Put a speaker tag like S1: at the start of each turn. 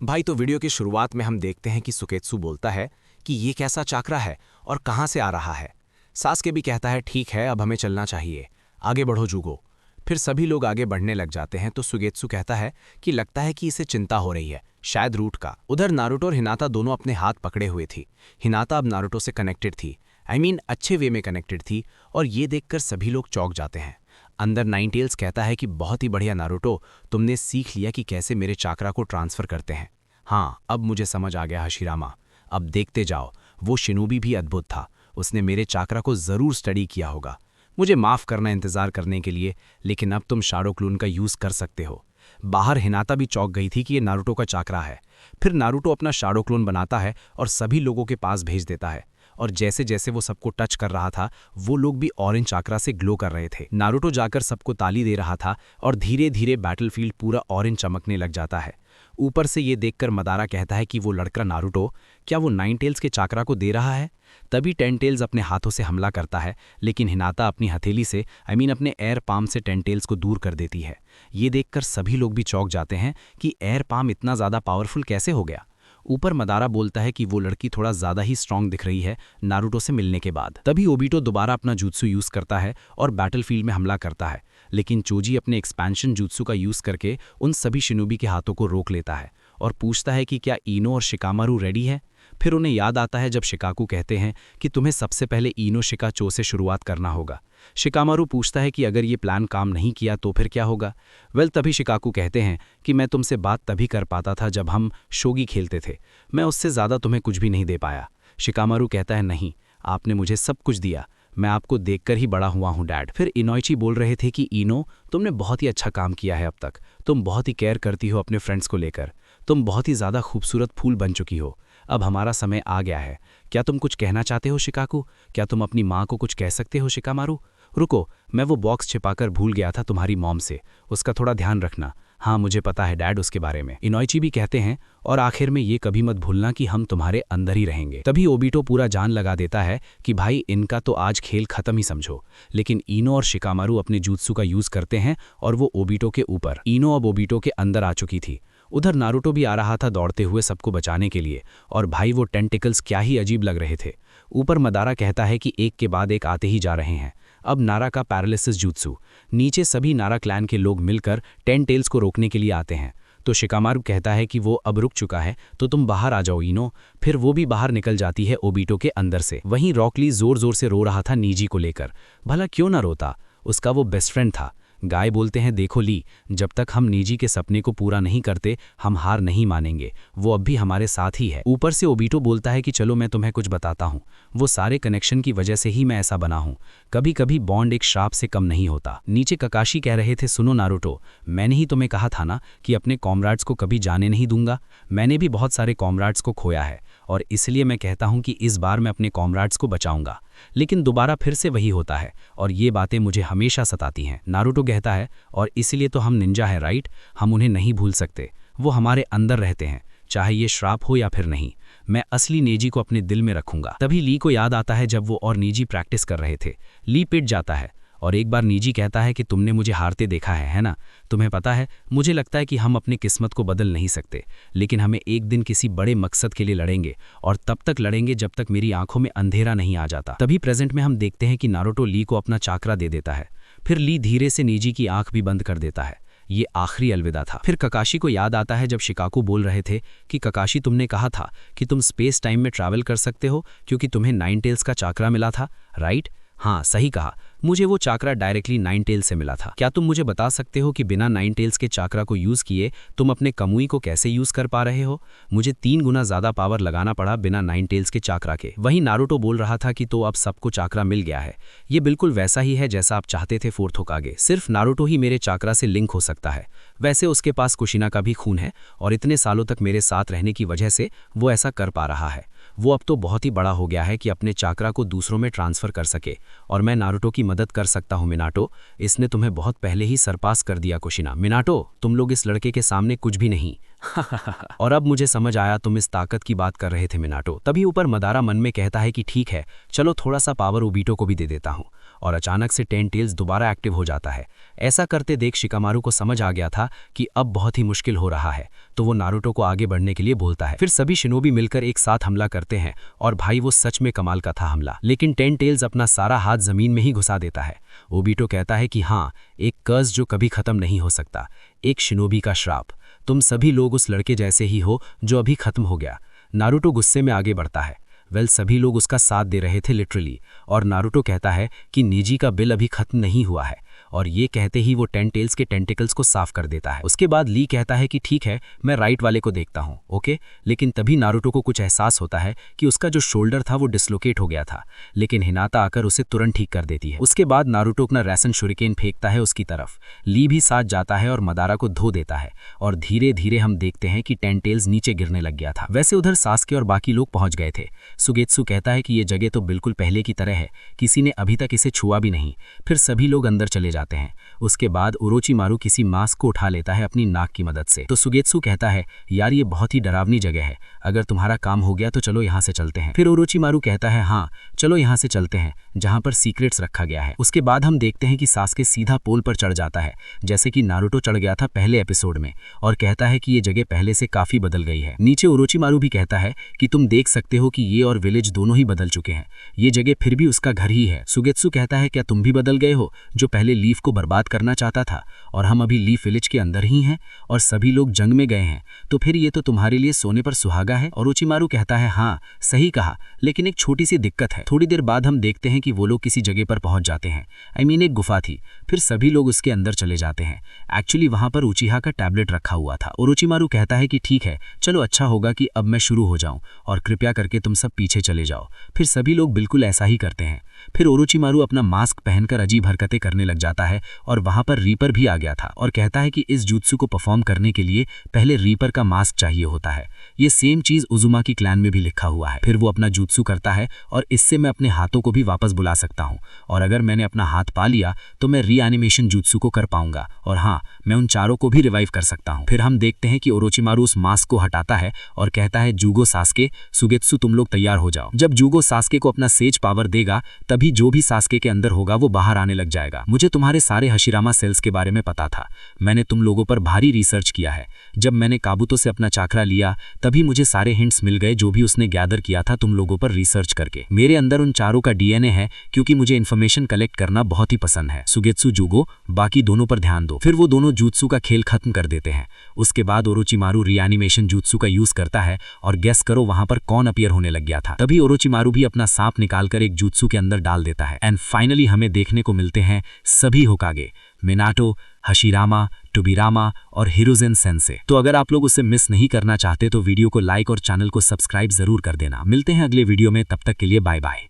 S1: भाई तो वीडियो की शुरुआत में हम देखते हैं कि सुकेत्सु बोलता है कि ये कैसा चाकरा है और कहाँ से आ रहा है। सास्के भी कहता है ठीक है अब हमें चलना चाहिए, आगे बढ़ो जुगो। फिर सभी लोग आगे बढ़ने लग जाते हैं तो सुगेत्सु कहता है कि लगता है कि इसे चिंता हो रही है, शायद रूट का। उधर नारुतो और हिनाता दोनों अपने हाथ पकड़े हुए थी। हिनाता अब नारुतो से कनेक्टेड थी, अच्छे वे में कनेक्टेड थी, और ये देखकर सभी लोग चौंक जाते हैं। अंदर नाइनटेल्स कहता है कि बहुत ही बढ़िया नारुतो, तुमने सीख लिया कि कैसे मेरे चाकरा को ट्रांसफर करते हैं। हाँ, अब मुझे समझ आ गया हशीरामा। अब देखते जाओ, वो शिनोबी भी अद्भुत था, उसने मेरे चाकरा को जरूर स्टडी किया होगा। मुझे माफ करना इंतजार करने के लिए, लेकिन अब तुम शाडो क्लून का यूज कर सकते हो। बाहर हिनाता भी चौंक गई थी कि ये नारुतो का चाकरा है। फिर नारुतो अपना शाडो क्लोन बनाता है और सभी लोगों के पास भेज देता है, और जैसे जैसे वो सबको टच कर रहा था वो लोग भी ऑरेंज चाकरा से ग्लो कर रहे थे। नारुतो जाकर सबको ताली दे रहा था और धीरे धीरे बैटलफील्ड पूरा ऑरेंज चमकने लग जाता है। ऊपर से ये देखकर मदारा कहता है कि वो लड़का नारुतो क्या वो नाइनटेल्स के चाकरा को दे रहा है। तभी टेनटेल्स अपने हाथों से हमला करता है, लेकिन हिनाता अपनी हथेली से अपने एयर पाम से टेनटेल्स को दूर कर देती है। ये देखकर सभी लोग भी चौंक जाते हैं कि एयर पाम इतना ज़्यादा पावरफुल कैसे हो गया। ऊपर मदारा बोलता है कि वो लड़की थोड़ा ज़्यादा ही स्ट्रांग दिख रही है नारुतो से मिलने के बाद। तभी ओबिटो दोबारा अपना जूत्सु यूज़ करता है और बैटलफील्ड में हमला करता है, लेकिन चोजी अपने एक्सपेंशन जूत्सु का यूज़ करके उन सभी शिनोबी के हाथों को रोक लेता है और पूछता है कि क्या इनो और शिकामारू रेडी है। फिर उन्हें याद आता है जब शिकाकू कहते हैं कि तुम्हें सबसे पहले इनो शिका चो से शुरुआत करना होगा। शिकामारू पूछता है कि अगर ये प्लान काम नहीं किया तो फिर क्या होगा। तभी शिकाकू कहते हैं कि मैं तुमसे बात तभी कर पाता था जब हम शोगी खेलते थे, मैं उससे ज़्यादा तुम्हें कुछ भी नहीं दे पाया। शिकामारू कहता है नहीं, आपने मुझे सब कुछ दिया, मैं आपको देखकर ही बड़ा हुआ हूँ डैड। फिर इनोइची बोल रहे थे कि इनो, तुमने बहुत ही अच्छा काम किया है अब तक, तुम बहुत ही केयर करती हो अपने फ्रेंड्स को लेकर, तुम बहुत ही ज़्यादा खूबसूरत फूल बन चुकी हो। अब हमारा समय आ गया है, क्या तुम कुछ कहना चाहते हो शिकाकू? क्या तुम अपनी माँ को कुछ कह सकते हो शिकामारू? रुको, मैं वो बॉक्स छिपाकर भूल गया था तुम्हारी मॉम से, उसका थोड़ा ध्यान रखना। हाँ मुझे पता है डैड उसके बारे में, इनोइची भी कहते हैं, और आखिर में ये कभी मत भूलना कि हम तुम्हारे अंदर ही रहेंगे। तभी ओबिटो पूरा जान लगा देता है कि भाई इनका तो आज खेल खत्म ही समझो। लेकिन इनो और शिकामारू अपने जूत्सु का यूज करते हैं और वो ओबिटो के ऊपर। इनो अब ओबिटो के अंदर आ चुकी थी। उधर नारुतो भी आ रहा था दौड़ते हुए सबको बचाने के लिए, और भाई वो टेंटिकल्स क्या ही अजीब लग रहे थे। ऊपर मदारा कहता है कि एक के बाद एक आते ही जा रहे हैं। अब नारा का पैरालिसिस जूत्सु, नीचे सभी नारा क्लैन के लोग मिलकर टेंटेल्स को रोकने के लिए आते हैं। तो शिकामारू कहता है कि वो अब रुक चुका है तो तुम बाहर आ जाओ इनो। फिर वो भी बाहर निकल जाती है ओबिटो के अंदर से। वहीं रॉकली जोर जोर से रो रहा था नीजी को लेकर। भला क्यों ना रोता, उसका वो बेस्ट फ्रेंड था। गाय बोलते हैं देखो ली, जब तक हम नीजी के सपने को पूरा नहीं करते हम हार नहीं मानेंगे, वो अब भी हमारे साथ ही है। ऊपर से ओबिटो बोलता है कि चलो मैं तुम्हें कुछ बताता हूँ, वो सारे कनेक्शन की वजह से ही मैं ऐसा बना हूँ, कभी कभी बॉन्ड एक श्राप से कम नहीं होता। नीचे ककाशी कह रहे थे सुनो नारुतो, मैंने ही तुम्हें कहा था ना कि अपने कॉमराड्स को कभी जाने नहीं दूंगा। मैंने भी बहुत सारे कॉमराड्स को खोया है और इसलिए मैं कहता हूँ कि इस बार मैं अपने कॉमराड्स को बचाऊंगा, लेकिन दोबारा फिर से वही होता है और ये बातें मुझे हमेशा सताती हैं। नारुतो कहता है और इसलिए तो हम निंजा हैं राइट, हम उन्हें नहीं भूल सकते, वो हमारे अंदर रहते हैं, चाहे ये श्राप हो या फिर नहीं। मैं असली नेजी को अपने दिल में रखूंगा। तभी ली को याद आता है जब वो और नीजी प्रैक्टिस कर रहे थे। ली पिट जाता है और एक बार नीजी कहता है कि तुमने मुझे हारते देखा है ना? तुम्हें पता है, मुझे लगता है कि हम अपनी किस्मत को बदल नहीं सकते, लेकिन हमें एक दिन किसी बड़े मकसद के लिए लड़ेंगे और तब तक लड़ेंगे जब तक मेरी आंखों में अंधेरा नहीं आ जाता। तभी प्रेजेंट में हम देखते हैं कि नारुतो ली को अपना चाकरा दे देता है। फिर ली धीरे से नीजी की आंख भी बंद कर देता है। ये आखिरी अलविदा था। फिर ककाशी को याद आता है जब शिकाकू बोल रहे थे कि ककाशी तुमने कहा था कि तुम स्पेस टाइम में ट्रैवल कर सकते हो क्योंकि तुम्हें नाइनटेल्स का चाकरा मिला था, राइट? हाँ सही कहा, मुझे वो चाकरा डायरेक्टली नाइनटेल्स से मिला था। क्या तुम मुझे बता सकते हो कि बिना नाइनटेल्स के चाकरा को यूज किए तुम अपने कमुई को कैसे यूज कर पा रहे हो? मुझे 3 गुना ज्यादा पावर लगाना पड़ा बिना नाइनटेल्स के चाकरा के। वहीं नारुतो बोल रहा था कि तो अब सबको चाकरा मिल गया है, ये बिल्कुल वैसा ही है जैसा आप चाहते थे फोर्थ होकागे, सिर्फ नारुतो ही मेरे चाकरा से लिंक हो सकता है। वैसे उसके पास कुशिना का भी खून है और इतने सालों तक मेरे साथ रहने की वजह से वो ऐसा कर पा रहा है। वो अब तो बहुत ही बड़ा हो गया है कि अपने चाकरा को दूसरों में ट्रांसफर कर सके और मैं नारुतो की मदद कर सकता हूँ। मिनाटो, इसने तुम्हें बहुत पहले ही सरपास कर दिया कुशिना। मिनाटो, तुम लोग इस लड़के के सामने कुछ भी नहीं, और अब मुझे समझ आया तुम इस ताकत की बात कर रहे थे मिनाटो। तभी ऊपर मदारा मन में कहता है कि ठीक है, चलो थोड़ा सा पावर ओबीटो को भी दे देता हूँ। और अचानक से टेन टेल्स दोबारा एक्टिव हो जाता है। ऐसा करते देख शिकामारू को समझ आ गया था कि अब बहुत ही मुश्किल हो रहा है, तो वो नारुतो को आगे बढ़ने के लिए बोलता है। फिर सभी शिनोबी मिलकर एक साथ हमला करते हैं और भाई वो सच में कमाल का था हमला। लेकिन टेन टेल्स अपना सारा हाथ जमीन में ही घुसा देता है। ओबीटो कहता है कि हाँ, एक कर्ज जो कभी खत्म नहीं हो सकता, एक शिनोबी का श्राप। तुम सभी लोग उस लड़के जैसे ही हो जो अभी खत्म हो गया। नारुतो गुस्से में आगे बढ़ता है। सभी लोग उसका साथ दे रहे थे लिटरली। और नारुतो कहता है कि निजी का बिल अभी खत्म नहीं हुआ है। और ये कहते ही वो टेन टेल्स के टेंटिकल्स को साफ कर देता है। उसके बाद ली कहता है कि ठीक है, मैं राइट वाले को देखता हूँ, ओके। लेकिन तभी नारुतो को कुछ एहसास होता है कि उसका जो शोल्डर था वो डिसलोकेट हो गया था। लेकिन हिनाता आकर उसे तुरंत ठीक कर देती है। उसके बाद नारुतो अपना रैसन शुरिकेन फेंकता है उसकी तरफ। ली भी साथ जाता है और मदारा को धो देता है। और धीरे धीरे हम देखते हैं कि टेन टेल्स नीचे गिरने लग गया था। वैसे उधर सास्के और बाकी लोग पहुंच गए थे। सुगेत्सु कहता है कि ये जगह तो बिल्कुल पहले की तरह है, किसी ने अभी तक इसे छुआ भी नहीं। फिर सभी लोग अंदर चले जाते हैं। उसके बाद ओरोचिमारू किसी मास्क को उठा लेता है अपनी नाक की मदद से। तो सुगेत्सु कहता है, यार ये बहुत ही डरावनी जगह है, अगर तुम्हारा काम हो गया तो चलो यहाँ से चलते हैं। फिर ओरोचिमारू कहता है, हाँ चलो यहाँ से चलते हैं जहाँ पर सीक्रेट्स रखा गया है। उसके बाद हम देखते हैं कि सास्के सीधा पोल पर चढ़ जाता है, जैसे कि नारुतो चढ़ गया था पहले एपिसोड में, और कहता है कि ये जगह पहले से काफी बदल गई है। नीचे ओरोचिमारू भी कहता है कि तुम देख सकते हो कि ये और विलेज दोनों ही बदल चुके हैं, ये जगह फिर भी उसका घर ही है। सुगेत्सु कहता है, क्या तुम भी बदल गए हो, जो पहले लीफ को बर्बाद करना चाहता था, और हम अभी लीफ विलेज के अंदर ही हैं और सभी लोग जंग में गए हैं, तो फिर ये तो तुम्हारे लिए सोने पर सुहागा है। ओरोचिमारू कहता है, हाँ सही कहा, लेकिन एक छोटी सी दिक्कत है। थोड़ी देर बाद हम देखते हैं कि वो लोग किसी जगह पर पहुंच जाते हैं। एक गुफा थी। फिर सभी लोग उसके अंदर चले जाते हैं। एक्चुअली वहां पर उचिहा का टैबलेट रखा हुआ था। ओरोचिमारू कहता है कि ठीक है, चलो अच्छा होगा कि अब मैं शुरू हो जाऊं, और कृपया करके तुम सब पीछे चले जाओ। फिर सभी लोग बिल्कुल ऐसा ही करते हैं। फिर ओरोचिमारू अपना मास्क पहनकर अजीब हरकतें करने लग जाता है, और वहां पर रीपर भी आ गया था और कहता है कि इस जुत्सु को परफॉर्म करने के लिए पहले रीपर का मास्क चाहिए होता है। ये सेम चीज उजुमा की क्लैन में भी लिखा हुआ है। फिर वो अपना जुत्सु करता है, और इससे मैं अपने हाथों को भी वापस बुला सकता हूँ, और अगर मैंने अपना हाथ पा लिया तो मैं रीएनिमेशन जुत्सु को कर पाऊंगा, और हाँ, मैं उन चारों को भी रिवाइव कर सकता हूँ। फिर हम देखते हैं कि ओरोचिमारू उस मास्क को हटाता है और कहता है, जूगो सास्के सुगेत्सु तुम लोग तैयार हो जाओ। जब जूगो सास्के को अपना सेज पावर देगा तभी जो भी सास्के के अंदर होगा वो बाहर आने लग जाएगा। मुझे तुम्हारे सारे हशिरामा सेल्स के बारे में पता था, मैंने तुम लोगों पर भारी रिसर्च किया है। जब मैंने काबूतो से अपना चाकरा लिया तभी मुझे सारे हिंट्स मिल गए जो भी उसने गैदर किया था तुम लोगों पर रिसर्च करके। मेरे अंदर उन चारों का डीएनए है, क्योंकि मुझे इन्फॉर्मेशन कलेक्ट करना बहुत ही पसंद है। सुगेत्सु जूगो, बाकी दोनों पर ध्यान दो। फिर वो दोनों जुत्सु का खेल खत्म कर देते हैं। उसके बाद ओरोचिमारू रीएनिमेशन जुत्सु का यूज करता है, और गेस करो वहां पर कौन अपीयर होने लग गया था। तभी ओरोचिमारू भी अपना सांप निकालकर एक जुत्सु के अंदर डाल देता है। एंड फाइनली हमें देखने को मिलते हैं सभी होकागे, मिनाटो, हशिरामा, टोबिरामा और हिरोजेन सेंसे। तो अगर आप लोग उसे मिस नहीं करना चाहते तो वीडियो को लाइक और चैनल को सब्सक्राइब जरूर कर देना। मिलते हैं अगले वीडियो में, तब तक के लिए बाय बाय।